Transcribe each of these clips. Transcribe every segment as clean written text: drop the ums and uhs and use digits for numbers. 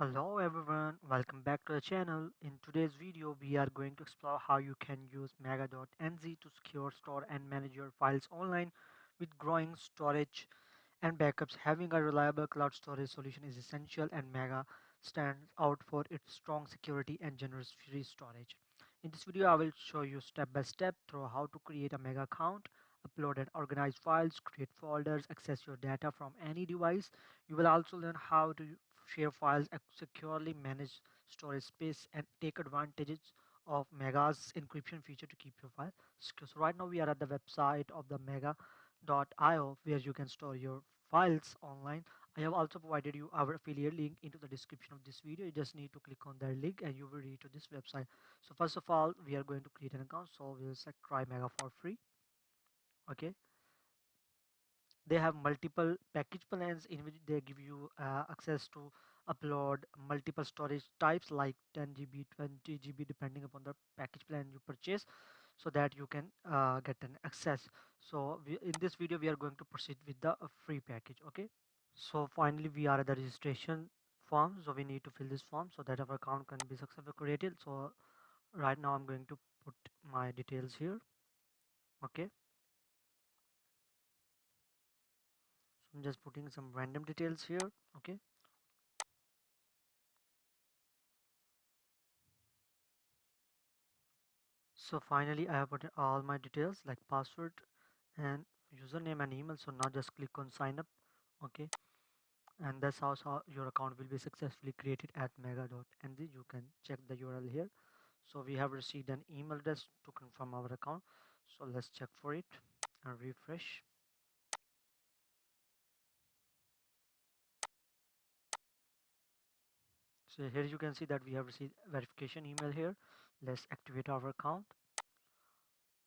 Hello everyone, welcome back to the channel. In today's video, we are going to explore how you can use Mega.nz to secure, store and manage your files online with growing storage and backups. Having a reliable cloud storage solution is essential, and Mega stands out for its strong security and generous free storage. In this video, I will show you step by step through how to create a Mega account, upload and organize files, create folders, access your data from any device. You will also learn how to share files, securely manage storage space, and take advantages of Mega's encryption feature to keep your file secure. So right now we are at the website of the Mega.io where you can store your files online. I have also provided you our affiliate link into the description of this video. You just need to click on that link and you will reach to this website. So first of all, we are going to create an account. So we'll select try Mega for free. Okay, they have multiple package plans in which they give you access to upload multiple storage types like 10 GB, 20 GB, depending upon the package plan you purchase, so that you can get an access. So in this video we are going to proceed with the free package. Okay, so finally we are at the registration form, so we need to fill this form so that our account can be successfully created. So right now I'm going to put my details here. Okay, so I'm just putting some random details here. Okay, so finally I have put in all my details like password and username and email. So now just click on sign up. Okay, and that's how your account will be successfully created at mega.nz. You can check the URL here. So we have received an email address to confirm our account. So let's check for it and refresh. So here you can see that we have received verification email here. Let's activate our account.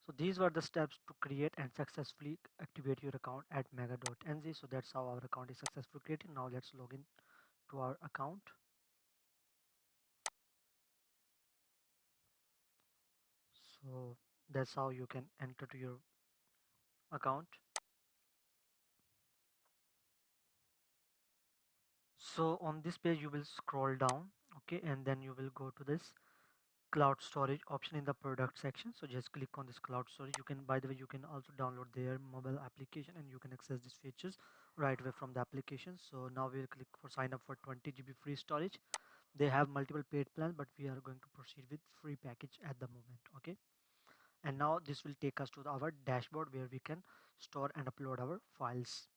So these were the steps to create and successfully activate your account at mega.nz. So that's how our account is successfully created. Now let's log in to our account. So that's how you can enter to your account. So on this page you will scroll down, okay, and then you will go to this cloud storage option in the product section. So just click on this cloud storage. You can, by the way, you can also download their mobile application and you can access these features right away from the application. So now we'll click for sign up for 20 GB free storage. They have multiple paid plans, but we are going to proceed with free package at the moment. Okay, and now this will take us to our dashboard where we can store and upload our files.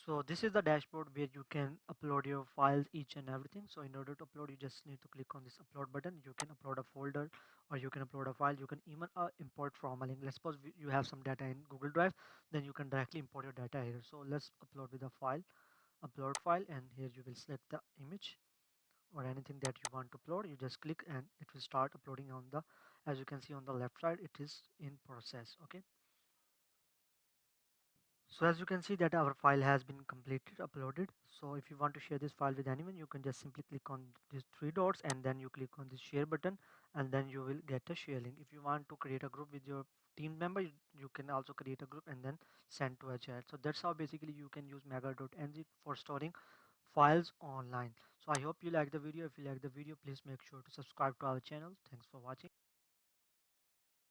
So this is the dashboard where you can upload your files, each and everything. So in order to upload, you just need to click on this upload button. You can upload a folder or you can upload a file. You can even import from a link. Let's suppose you have some data in Google Drive, then you can directly import your data here. So let's upload with a file, upload file, and here you will select the image or anything that you want to upload. You just click and it will start uploading on the, as you can see on the left side, it is in process. Okay, so as you can see that our file has been completed uploaded. So if you want to share this file with anyone, you can just simply click on these three dots and then you click on this share button, and then you will get a share link. If you want to create a group with your team member, you can also create a group and then send to a chat. So that's how basically you can use mega.nz for storing files online. So I hope you like the video. If you like the video, please make sure to subscribe to our channel. Thanks for watching.